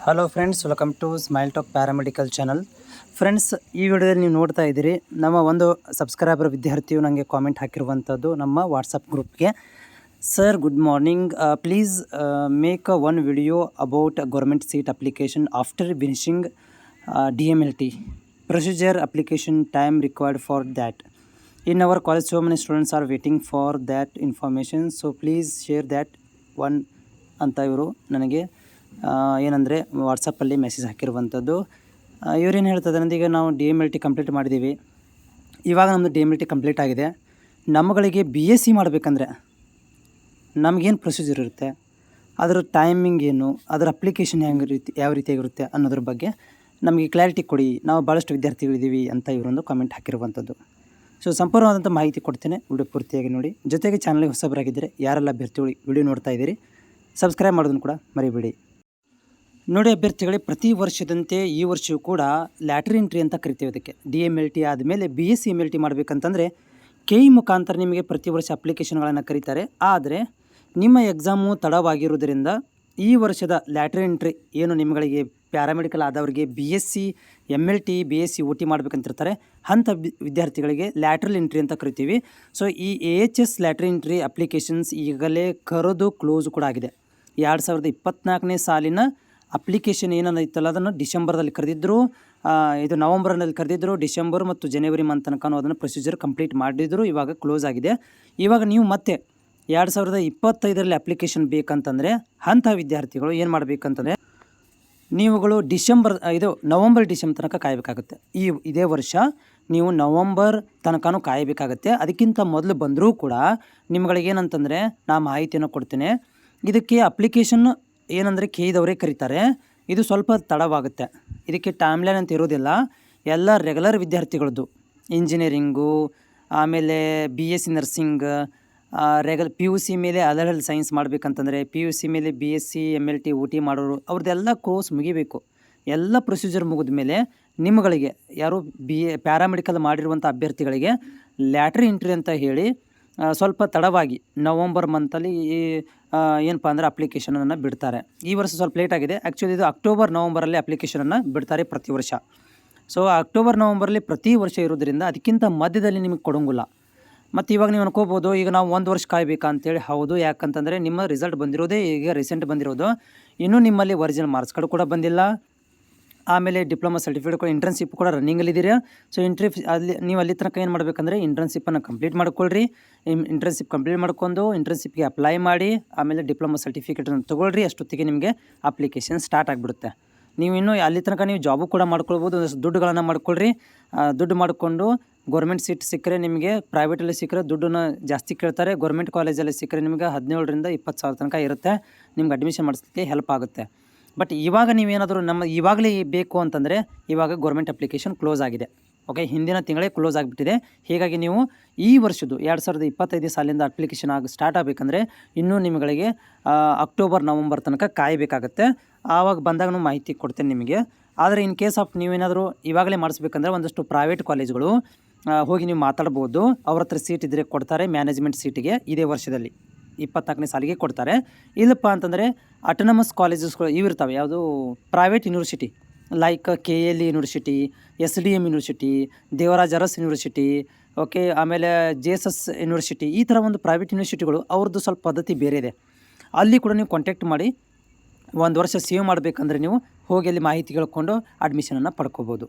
Hello friends, welcome to smile talk paramedical channel. Friends, ಈ ವಿಡಿಯೋದಲ್ಲಿ ನೀವು ನೋಡ್ತಾ ಇದ್ದೀರಿ, ನಮ್ಮ ಒಂದು ಸಬ್ಸ್ಕ್ರೈಬರ್ ವಿದ್ಯಾರ್ಥಿಯು ನನಗೆ ಕಾಮೆಂಟ್ ಹಾಕಿರುವಂಥದ್ದು ನಮ್ಮ ವಾಟ್ಸಪ್ ಗ್ರೂಪ್ಗೆ. Sir, good morning. Please make one video about government seat application after finishing DMLT. Procedure, application, time required for that. In our college, so many students are waiting for that information. So please share that one ಅಂತ ಇವರು ನನಗೆ ಏನಂದರೆ ವಾಟ್ಸಪ್ಪಲ್ಲಿ message ಹಾಕಿರುವಂಥದ್ದು. ಇವರೇನು ಹೇಳ್ತದೆ ಅಂದರೆ, ಈಗ ನಾವು DMLT ಕಂಪ್ಲೀಟ್ ಮಾಡಿದ್ದೀವಿ. ಇವಾಗ ನಮ್ಮದು DMLT ಕಂಪ್ಲೀಟ್ ಆಗಿದೆ. ನಮ್ಮಗಳಿಗೆ BSc ಮಾಡಬೇಕಂದ್ರೆ ನಮಗೇನು ಪ್ರೊಸೀಜರ್ ಇರುತ್ತೆ, ಅದರ ಟೈಮಿಂಗ್ ಏನು, ಅದರ ಅಪ್ಲಿಕೇಶನ್ ಯಾವ ರೀತಿಯಾಗಿರುತ್ತೆ ಅನ್ನೋದ್ರ ಬಗ್ಗೆ ನಮಗೆ ಕ್ಲಾರಿಟಿ ಕೊಡಿ, ನಾವು ಭಾಳಷ್ಟು ವಿದ್ಯಾರ್ಥಿಗಳಿದ್ದೀವಿ ಅಂತ ಇವರೊಂದು ಕಾಮೆಂಟ್ ಹಾಕಿರುವಂಥದ್ದು. ಸೊ ಸಂಪೂರ್ಣವಾದಂಥ ಮಾಹಿತಿ ಕೊಡ್ತೇನೆ, ವಿಡಿಯೋ ಪೂರ್ತಿಯಾಗಿ ನೋಡಿ. ಜೊತೆಗೆ ಚಾನಲ್ಗೆ ಹೊಸಬರಾಗಿದ್ದರೆ ಯಾರೆಲ್ಲ ಅಭ್ಯರ್ಥಿಗಳು ವಿಡಿಯೋ ನೋಡ್ತಾ ಇದ್ದೀರಿ, ಸಬ್ಸ್ಕ್ರೈಬ್ ಮಾಡೋದನ್ನು ಕೂಡ ಮರಿಬೇಡಿ. ನೋಡಿ ಅಭ್ಯರ್ಥಿಗಳೇ, ಪ್ರತಿ ವರ್ಷದಂತೆ ಈ ವರ್ಷವೂ ಕೂಡ ಲ್ಯಾಟ್ರಿ ಎಂಟ್ರಿ ಅಂತ ಕರಿತೀವಿ. ಅದಕ್ಕೆ DMLT ಆದಮೇಲೆ BSc MLT ಮಾಡಬೇಕಂತಂದರೆ KE ಮುಖಾಂತರ ನಿಮಗೆ ಪ್ರತಿ ವರ್ಷ ಅಪ್ಲಿಕೇಶನ್ಗಳನ್ನು ಕರೀತಾರೆ. ಆದರೆ ನಿಮ್ಮ ಎಕ್ಸಾಮು ತಡವಾಗಿರುವುದರಿಂದ ಈ ವರ್ಷದ ಲ್ಯಾಟ್ರಿ ಎಂಟ್ರಿ ಏನು ನಿಮ್ಮಗಳಿಗೆ ಪ್ಯಾರಾಮೆಡಿಕಲ್ ಆದವರಿಗೆ BSc MLT BSc OT ಮಾಡಬೇಕಂತಿರ್ತಾರೆ, ಅಂಥ ವಿದ್ಯಾರ್ಥಿಗಳಿಗೆ ಲ್ಯಾಟ್ರಲ್ ಎಂಟ್ರಿ ಅಂತ ಕರಿತೀವಿ. ಸೊ ಈ AHS ಲ್ಯಾಟ್ರಿ ಎಂಟ್ರಿ ಅಪ್ಲಿಕೇಶನ್ಸ್ ಈಗಲೇ ಕರೆದು ಕ್ಲೋಸ್ ಕೂಡ ಆಗಿದೆ. 2024ನೇ ಸಾಲಿನ ಅಪ್ಲಿಕೇಶನ್ ಏನನ್ನೈತಲ್ಲ ಅದನ್ನು ಡಿಸೆಂಬರ್ದಲ್ಲಿ ಕರೆದಿದ್ದರು, ಇದು ನವಂಬರ್ನಲ್ಲಿ ಕರೆದಿದ್ದರು. ಡಿಸೆಂಬರ್ ಮತ್ತು ಜನವರಿ ಮಂತ್ ತನಕ ಅದನ್ನು ಪ್ರೊಸೀಜರ್ ಕಂಪ್ಲೀಟ್ ಮಾಡಿದ್ರು. ಇವಾಗ ಕ್ಲೋಸ್ ಆಗಿದೆ. ಇವಾಗ ನೀವು ಮತ್ತೆ 2025ರಲ್ಲಿ ಅಪ್ಲಿಕೇಶನ್ ಬೇಕಂತಂದರೆ ಅಂಥ ವಿದ್ಯಾರ್ಥಿಗಳು ಏನು ಮಾಡಬೇಕಂತಂದರೆ, ನೀವುಗಳು ನವಂಬರ್ ಡಿಸೆಂಬರ್ ತನಕ ಕಾಯಬೇಕಾಗುತ್ತೆ. ಇದೇ ವರ್ಷ ನೀವು ನವಂಬರ್ ತನಕನೂ ಕಾಯಬೇಕಾಗತ್ತೆ. ಅದಕ್ಕಿಂತ ಮೊದಲು ಬಂದರೂ ಕೂಡ ನಿಮ್ಗಳಿಗೇನಂತಂದರೆ ನಾ ಮಾಹಿತಿಯನ್ನು ಕೊಡ್ತೇನೆ. ಇದಕ್ಕೆ ಅಪ್ಲಿಕೇಶನ್ ಏನಂದರೆ KEದವರೇ ಕರೀತಾರೆ. ಇದು ಸ್ವಲ್ಪ ತಡವಾಗುತ್ತೆ. ಇದಕ್ಕೆ ಟೈಮ್ಲೈನ್ ಅಂತ ಇರೋದಿಲ್ಲ. ಎಲ್ಲ ರೆಗ್ಯುಲರ್ ವಿದ್ಯಾರ್ಥಿಗಳದ್ದು ಇಂಜಿನಿಯರಿಂಗು, ಆಮೇಲೆ BSc ನರ್ಸಿಂಗ್, PUC ಮೇಲೆ ಅದರ್ ಸೈನ್ಸ್ ಮಾಡಬೇಕಂತಂದರೆ PUC ಮೇಲೆ BSc MLT OT ಮಾಡೋರು ಅವ್ರದ್ದೆಲ್ಲ ಕೋರ್ಸ್ ಮುಗಿಬೇಕು. ಎಲ್ಲ ಪ್ರೊಸೀಜರ್ ಮುಗಿದ ಮೇಲೆ ನಿಮ್ಮಗಳಿಗೆ ಯಾರು ಪ್ಯಾರಾಮೆಡಿಕಲ್ ಮಾಡಿರುವಂಥ ಅಭ್ಯರ್ಥಿಗಳಿಗೆ ಲ್ಯಾಟ್ರಿ ಎಂಟ್ರಿ ಅಂತ ಹೇಳಿ ಸ್ವಲ್ಪ ತಡವಾಗಿ ನವಂಬರ್ ಮಂತಲ್ಲಿ ಏನಪ್ಪ ಅಂದರೆ ಅಪ್ಲಿಕೇಶನನ್ನು ಬಿಡ್ತಾರೆ. ಈ ವರ್ಷ ಸ್ವಲ್ಪ ಲೇಟ್ ಆಗಿದೆ. ಆ್ಯಕ್ಚುಲಿ ಇದು ಅಕ್ಟೋಬರ್ ನವಂಬರಲ್ಲಿ ಅಪ್ಲಿಕೇಶನನ್ನು ಬಿಡ್ತಾರೆ ಪ್ರತಿ ವರ್ಷ. ಸೊ ಅಕ್ಟೋಬರ್ ನವಂಬರಲ್ಲಿ ಪ್ರತಿ ವರ್ಷ ಇರೋದ್ರಿಂದ ಅದಕ್ಕಿಂತ ಮಧ್ಯದಲ್ಲಿ ನಿಮಗೆ ಕೊಡೋಂಗಿಲ್ಲ. ಮತ್ತು ಇವಾಗ ನೀವು ಅನ್ಕೋಬೋದು, ಈಗ ನಾವು 1 ವರ್ಷ ಕಾಯಬೇಕಾ ಅಂತೇಳಿ. ಹೌದು, ಯಾಕಂತಂದರೆ ನಿಮ್ಮ ರಿಸಲ್ಟ್ ಬಂದಿರೋದೇ ಈಗ ರೀಸೆಂಟ್ ಬಂದಿರೋದು. ಇನ್ನೂ ನಿಮ್ಮಲ್ಲಿ ಒರಿಜಿನಲ್ ಮಾರ್ಕ್ಸ್ ಕಾರ್ಡ್ ಕೂಡ ಬಂದಿಲ್ಲ. ಆಮೇಲೆ ಡಿಪ್ಲೊಮಾ ಸರ್ಟಿಫಿಕೇಟ್ ಕೂಡ, ಇಂಟರ್ನ್ಶಿಪ್ ಕೂಡ ರನ್ನಿಂಗಲ್ಲಿದ್ದೀರಾ. ಸೊ ನೀವು ಅಲ್ಲಿ ತನಕ ಏನು ಮಾಡಬೇಕಂದ್ರೆ ಇಂಟರ್ನ್ಶಿಪ್ಪನ್ನು ಕಂಪ್ಲೀಟ್ ಮಾಡ್ಕೊಳ್ರಿ. ಇಂಟರ್ನ್ಶಿಪ್ ಕಂಪ್ಲೀಟ್ ಮಾಡ್ಕೊಂಡು ಇಂಟರ್ನ್ಶಿಪ್ಗೆ ಅಪ್ಲೈ ಮಾಡಿ, ಆಮೇಲೆ ಡಿಪ್ಲೊಮಾ ಸರ್ಟಿಫಿಕೇಟನ್ನು ತೊಗೊಳ್ರಿ. ಅಷ್ಟೊತ್ತಿಗೆ ನಿಮಗೆ ಅಪ್ಲಿಕೇಶನ್ ಸ್ಟಾರ್ಟ್ ಆಗಿಬಿಡುತ್ತೆ. ನೀವು ಇನ್ನೂ ಅಲ್ಲಿ ತನಕ ನೀವು ಜಾಬು ಕೂಡ ಮಾಡ್ಕೊಳ್ಬೋದು. ಒಂದಷ್ಟು ದುಡ್ಡುಗಳನ್ನು ಮಾಡ್ಕೊಳ್ರಿ. ದುಡ್ಡು ಮಾಡಿಕೊಂಡು ಗೌರ್ಮೆಂಟ್ ಸೀಟ್ ಸಿಕ್ಕರೆ ನಿಮಗೆ, ಪ್ರೈವೇಟಲ್ಲಿ ಸಿಕ್ಕರೆ ದುಡ್ಡನ್ನು ಜಾಸ್ತಿ ಕೇಳ್ತಾರೆ. ಗೌರ್ಮೆಂಟ್ ಕಾಲೇಜಲ್ಲಿ ಸಿಕ್ಕರೆ ನಿಮಗೆ 17ರಿಂದ 20 ಸಾವಿರ ತನಕ ಇರುತ್ತೆ. ನಿಮ್ಗೆ ಅಡ್ಮಿಷನ್ ಮಾಡಿಸಲಿಕ್ಕೆ ಹೆಲ್ಪ್ ಆಗುತ್ತೆ. ಬಟ್ ಇವಾಗ ನೀವೇನಾದರೂ ಇವಾಗಲೇ ಬೇಕು ಅಂತಂದರೆ ಇವಾಗ ಗೌರ್ಮೆಂಟ್ ಅಪ್ಲಿಕೇಶನ್ ಕ್ಲೋಸ್ ಆಗಿದೆ. ಓಕೆ, ಹಿಂದಿನ ತಿಂಗಳೇ ಕ್ಲೋಸ್ ಆಗಿಬಿಟ್ಟಿದೆ. ಹೀಗಾಗಿ ನೀವು ಈ ವರ್ಷದ್ದು 2025 ಸಾಲಿಂದ ಅಪ್ಲಿಕೇಶನ್ ಸ್ಟಾರ್ಟ್ ಆಗಬೇಕಂದ್ರೆ ಇನ್ನೂ ನಿಮಗೆ ಅಕ್ಟೋಬರ್ ನವಂಬರ್ ತನಕ ಕಾಯಬೇಕಾಗತ್ತೆ. ಆವಾಗ ಬಂದಾಗ ಮಾಹಿತಿ ಕೊಡ್ತೇನೆ ನಿಮಗೆ. ಆದರೆ ಇನ್ ಕೇಸ್ ಆಫ್ ನೀವೇನಾದರೂ ಇವಾಗಲೇ ಮಾಡಿಸ್ಬೇಕಂದ್ರೆ ಒಂದಷ್ಟು ಪ್ರೈವೇಟ್ ಕಾಲೇಜ್ಗಳು ಹೋಗಿ ನೀವು ಮಾತಾಡ್ಬೋದು. ಅವ್ರ ಹತ್ರ ಸೀಟ್ ಇದ್ದರೆ ಕೊಡ್ತಾರೆ, ಮ್ಯಾನೇಜ್ಮೆಂಟ್ ಸೀಟಿಗೆ ಇದೇ ವರ್ಷದಲ್ಲಿ 24ನೇ ಸಾಲಿಗೆ ಕೊಡ್ತಾರೆ. ಇಲ್ಲಪ್ಪ ಅಂತಂದರೆ ಅಟೋನಮಸ್ ಕಾಲೇಜಸ್ಗಳು ಇವಿರ್ತಾವೆ, ಯಾವುದು private university like KLE university, SDM university, Devaraj Urs university, okay, ಆಮೇಲೆ JSS ಯೂನಿವರ್ಸಿಟಿ, ಈ ಥರ ಒಂದು ಪ್ರೈವೇಟ್ ಯೂನಿವರ್ಸಿಟಿಗಳು ಅವ್ರದ್ದು ಸ್ವಲ್ಪ ಪದ್ಧತಿ ಬೇರೆ ಇದೆ. ಅಲ್ಲಿ ಕೂಡ ನೀವು ಕಾಂಟ್ಯಾಕ್ಟ್ ಮಾಡಿ 1 ವರ್ಷ ಸೇವ್ ಮಾಡಬೇಕಂದ್ರೆ ನೀವು ಹೋಗಿ ಅಲ್ಲಿ ಮಾಹಿತಿ ಕೇಳ್ಕೊಂಡು ಅಡ್ಮಿಷನನ್ನು ಪಡ್ಕೋಬೋದು.